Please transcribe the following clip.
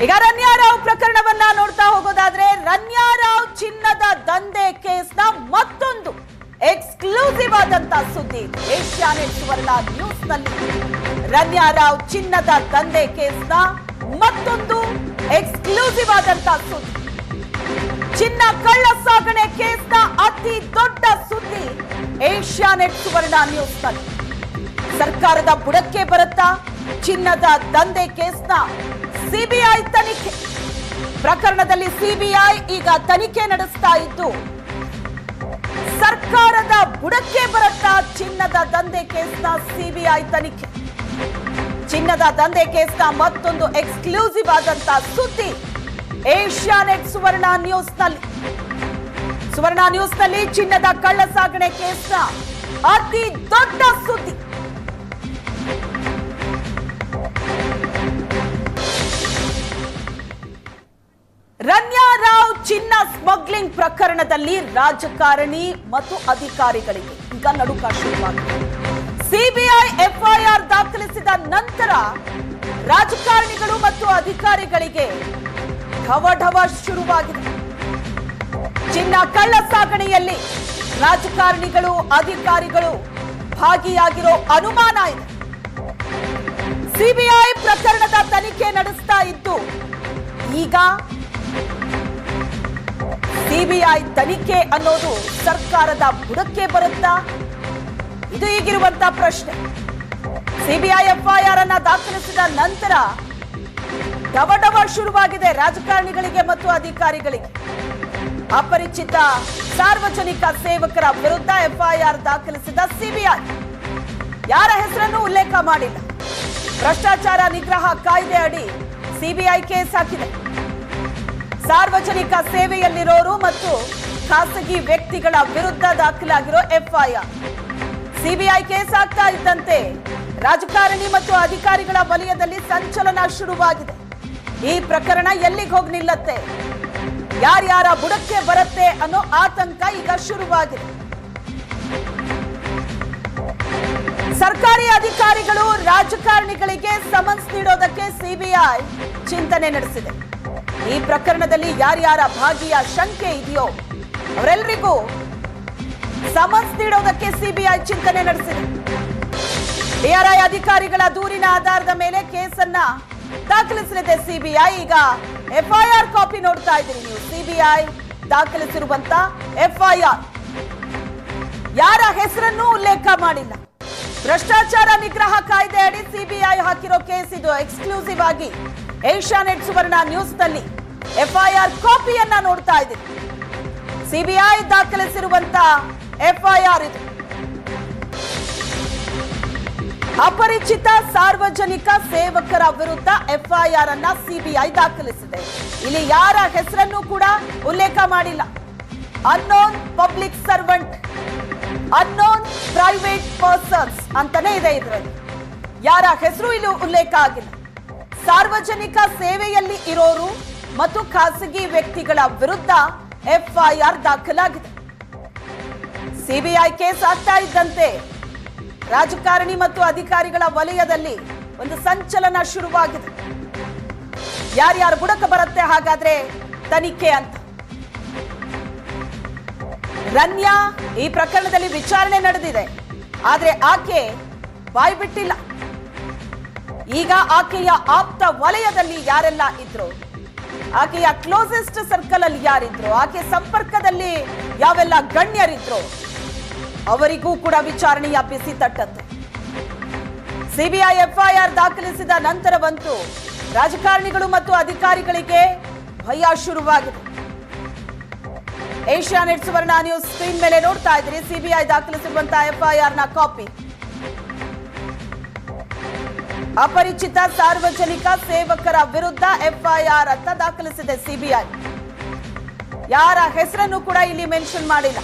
ಈಗ ರನ್ಯಾರಾವ್ ಪ್ರಕರಣವನ್ನ ನೋಡ್ತಾ ಹೋಗೋದಾದ್ರೆ ರನ್ಯಾರಾವ್ ಚಿನ್ನದ ದಂಧೆ ಕೇಸ್ನ ಮತ್ತೊಂದು ಎಕ್ಸ್ಕ್ಲೂಸಿವ್ ಆದಂತ ಸುದ್ದಿ ಏಷ್ಯಾನೆಟ್ ಸುವರ್ಣ ನ್ಯೂಸ್ ನಲ್ಲಿ ರನ್ಯಾರಾವ್ ಚಿನ್ನದ ದಂಧೆ ಕೇಸ್ನ ಮತ್ತೊಂದು ಎಕ್ಸ್ಕ್ಲೂಸಿವ್ ಆದಂತ ಸುದ್ದಿ ಚಿನ್ನ ಕಳ್ಳ ಸಾಗಣೆ ಕೇಸ್ನ ಅತಿ ದೊಡ್ಡ ಸುದ್ದಿ ಏಷ್ಯಾನೆಟ್ ಸುವರ್ಣ ನ್ಯೂಸ್ ನಲ್ಲಿ ಸರ್ಕಾರದ ಬುಡಕ್ಕೆ ಬರುತ್ತಾ ಚಿನ್ನದ ದಂಧೆ ಕೇಸ್ನ ಸಿಬಿಐ ತನಿಖೆ ಪ್ರಕರಣದಲ್ಲಿ ಸಿಬಿಐ ಈಗ ತನಿಖೆ ನಡೆಸ್ತಾ ಇದ್ದು ಸರ್ಕಾರದ ಬುಡಕ್ಕೆ ಬರುತ್ತಾ ಚಿನ್ನದ ದಂಧೆ ಕೇಸ್ನ ಸಿಬಿಐ ತನಿಖೆ ಚಿನ್ನದ ದಂಧೆ ಕೇಸ್ನ ಮತ್ತೊಂದು ಎಕ್ಸ್ಕ್ಲೂಸಿವ್ ಆದಂತ ಸುದ್ದಿ ಏಷ್ಯಾನೆಟ್ ಸುವರ್ಣ ನ್ಯೂಸ್ ನಲ್ಲಿ ಚಿನ್ನದ ಕಳ್ಳ ಸಾಗಣೆ ಕೇಸ್ನ ಅತಿ ದೊಡ್ಡ ಸುದ್ದಿ ರನ್ಯಾರಾವ್ ಚಿನ್ನ ಸ್ಮಗ್ಲಿಂಗ್ ಪ್ರಕರಣದಲ್ಲಿ ರಾಜಕಾರಣಿ ಮತ್ತು ಅಧಿಕಾರಿಗಳಿಗೆ ಈಗ ನಡುಕ ಶುರುವಾಗಿದೆ ಸಿಬಿಐ ಎಫ್ಐಆರ್ ದಾಖಲಿಸಿದ ನಂತರ ರಾಜಕಾರಣಿಗಳು ಮತ್ತು ಅಧಿಕಾರಿಗಳಿಗೆ ಢವಢವ ಶುರುವಾಗಿದೆ ಚಿನ್ನ ಕಳ್ಳ ಸಾಗಣೆಯಲ್ಲಿ ರಾಜಕಾರಣಿಗಳು ಅಧಿಕಾರಿಗಳು ಭಾಗಿಯಾಗಿರೋ ಅನುಮಾನ ಇದೆ ಸಿಬಿಐ ಪ್ರಕರಣದ ತನಿಖೆ ನಡೆಸ್ತಾ ಇದ್ದು ಈಗ ಸಿಬಿಐ ತನಿಖೆ ಅನ್ನೋದು ಸರ್ಕಾರದ ಬುಡಕ್ಕೆ ಬರುತ್ತಾ ಇದು ಈಗಿರುವಂತಹ ಪ್ರಶ್ನೆ ಸಿಬಿಐ ಎಫ್ಐಆರ್ ಅನ್ನ ದಾಖಲಿಸಿದ ನಂತರ ಢವಢವ ಶುರುವಾಗಿದೆ ರಾಜಕಾರಣಿಗಳಿಗೆ ಮತ್ತು ಅಧಿಕಾರಿಗಳಿಗೆ ಅಪರಿಚಿತ ಸಾರ್ವಜನಿಕ ಸೇವಕರ ವಿರುದ್ಧ ಎಫ್ಐಆರ್ ದಾಖಲಿಸಿದ ಸಿಬಿಐ ಯಾರ ಹೆಸರನ್ನು ಉಲ್ಲೇಖ ಮಾಡಿಲ್ಲ ಭ್ರಷ್ಟಾಚಾರ ನಿಗ್ರಹ ಕಾಯ್ದೆ ಅಡಿ ಸಿಬಿಐ ಕೇಸ್ ಹಾಕಿದೆ ಸಾರ್ವಜನಿಕ ಸೇವೆಯಲ್ಲಿರೋರು ಮತ್ತು ಖಾಸಗಿ ವ್ಯಕ್ತಿಗಳ ವಿರುದ್ಧ ದಾಖಲಾಗಿರೋ ಎಫ್ಐಆರ್ ಸಿಬಿಐ ಕೇಸ್ ಆಗ್ತಾ ಇದ್ದಂತೆ ರಾಜಕಾರಣಿ ಮತ್ತು ಅಧಿಕಾರಿಗಳ ವಲಯದಲ್ಲಿ ಸಂಚಲನ ಶುರುವಾಗಿದೆ ಈ ಪ್ರಕರಣ ಎಲ್ಲಿಗೆ ಹೋಗಿ ನಿಲ್ಲತ್ತೆ ಯಾರ್ಯಾರ ಬುಡಕ್ಕೆ ಬರುತ್ತೆ ಅನ್ನೋ ಆತಂಕ ಈಗ ಶುರುವಾಗಿದೆ ಸರ್ಕಾರಿ ಅಧಿಕಾರಿಗಳು ರಾಜಕಾರಣಿಗಳಿಗೆ ಸಮನ್ಸ್ ನೀಡೋದಕ್ಕೆ ಸಿಬಿಐ ಚಿಂತನೆ ನಡೆಸಿದೆ ಈ ಪ್ರಕರಣದಲ್ಲಿ ಯಾರ್ಯಾರ ಭಾಗಿಯ ಶಂಕೆ ಇದೆಯೋ ಅವರೆಲ್ಲರಿಗೂ ಸಮನ್ಸ್ ನೀಡೋದಕ್ಕೆ ಸಿಬಿಐ ಚಿಂತನೆ ನಡೆಸಿದೆ ಡಿಆರ್ಐ ಅಧಿಕಾರಿಗಳ ದೂರಿನ ಆಧಾರದ ಮೇಲೆ ಕೇಸನ್ನ ದಾಖಲಿಸಲಿದೆ ಸಿಬಿಐ ಈಗ ಎಫ್ಐಆರ್ ಕಾಪಿ ನೋಡ್ತಾ ಇದ್ದೀರಿ ನೀವು ಸಿಬಿಐ ದಾಖಲಿಸಿರುವಂತ ಎಫ್ಐಆರ್ ಯಾರ ಹೆಸರನ್ನೂ ಉಲ್ಲೇಖ ಮಾಡಿಲ್ಲ ಭ್ರಷ್ಟಾಚಾರ ನಿಗ್ರಹ ಕಾಯ್ದೆ ಅಡಿ ಸಿಬಿಐ ಹಾಕಿರೋ ಕೇಸ್ ಇದು ಎಕ್ಸ್ಕ್ಲೂಸಿವ್ ಆಗಿ ಏಷ್ಯಾನೆಟ್ ಸುವರ್ಣ ನ್ಯೂಸ್ ನಲ್ಲಿ ಎಫ್ಐಆರ್ ಕಾಪಿಯನ್ನ ನೋಡ್ತಾ ಇದ್ದೀರಿ ಸಿಬಿಐ ದಾಖಲಿಸಿರುವಂತ ಎಫ್ಐಆರ್ ಇದು ಅಪರಿಚಿತ ಸಾರ್ವಜನಿಕ ಸೇವಕರ ವಿರುದ್ಧ ಎಫ್ಐಆರ್ ಅನ್ನ ಸಿಬಿಐ ದಾಖಲಿಸಿದೆ ಇಲ್ಲಿ ಯಾರ ಹೆಸರನ್ನು ಕೂಡ ಉಲ್ಲೇಖ ಮಾಡಿಲ್ಲ unknown public servant unknown private persons ಅಂತಾನೆ ಇದೆ ಇದರಲ್ಲಿ ಯಾರ ಹೆಸರು ಇಲ್ಲಿ ಉಲ್ಲೇಖ ಆಗಿಲ್ಲ ಸಾರ್ವಜನಿಕ ಸೇವೆಯಲ್ಲಿ ಇರೋರು ಮತ್ತು ಖಾಸಗಿ ವ್ಯಕ್ತಿಗಳ ವಿರುದ್ಧ ಎಫ್ಐಆರ್ ದಾಖಲಾಗಿದೆ ಸಿಬಿಐ ಕೇಸ್ ಆಗ್ತಾ ಇದ್ದಂತೆ ರಾಜಕಾರಣಿ ಮತ್ತು ಅಧಿಕಾರಿಗಳ ವಲಯದಲ್ಲಿ ಒಂದು ಸಂಚಲನ ಶುರುವಾಗಿದೆ ಯಾರ್ಯಾರ ಬುಡಕ ಬರುತ್ತೆ ಹಾಗಾದ್ರೆ ತನಿಖೆ ಅಂತ ರನ್ಯಾ ಈ ಪ್ರಕರಣದಲ್ಲಿ ವಿಚಾರಣೆ ನಡೆದಿದೆ ಆದ್ರೆ ಆಕೆ ಬಾಯಿ ಬಿಟ್ಟಿಲ್ಲ ಈಗ ಆಕೆಯ ಆಪ್ತ ವಲಯದಲ್ಲಿ ಯಾರೆಲ್ಲ ಇದ್ರು ಆಕೆಯ ಕ್ಲೋಸೆಸ್ಟ್ ಸರ್ಕಲ್ ಅಲ್ಲಿ ಯಾರಿದ್ರು ಆಕೆ ಸಂಪರ್ಕದಲ್ಲಿ ಯಾವೆಲ್ಲ ಗಣ್ಯರಿದ್ರು ಅವರಿಗೂ ಕೂಡ ವಿಚಾರಣೆಯ ಬಿಸಿ ತಟ್ಟತ್ತೆ ಸಿಬಿಐ ಎಫ್ಐಆರ್ ದಾಖಲಿಸಿದ ನಂತರವಂತೂ ರಾಜಕಾರಣಿಗಳು ಮತ್ತು ಅಧಿಕಾರಿಗಳಿಗೆ ಭಯ ಶುರುವಾಗಿದೆ ಏಷ್ಯಾನೆಟ್ ಸುವರ್ಣ ನ್ಯೂಸ್ ಸ್ಕ್ರೀನ್ ಮೇಲೆ ನೋಡ್ತಾ ಇದ್ದೀರಿ ಸಿಬಿಐ ದಾಖಲಿಸಿರುವಂತಹ ಎಫ್ಐಆರ್ ನ ಕಾಪಿ ಅಪರಿಚಿತ ಸಾರ್ವಜನಿಕ ಸೇವಕರ ವಿರುದ್ಧ ಎಫ್ಐಆರ್ ಅಂತ ದಾಖಲಿಸಿದೆ ಸಿಬಿಐ ಯಾರ ಹೆಸರನ್ನು ಕೂಡ ಇಲ್ಲಿ ಮೆನ್ಷನ್ ಮಾಡಿಲ್ಲ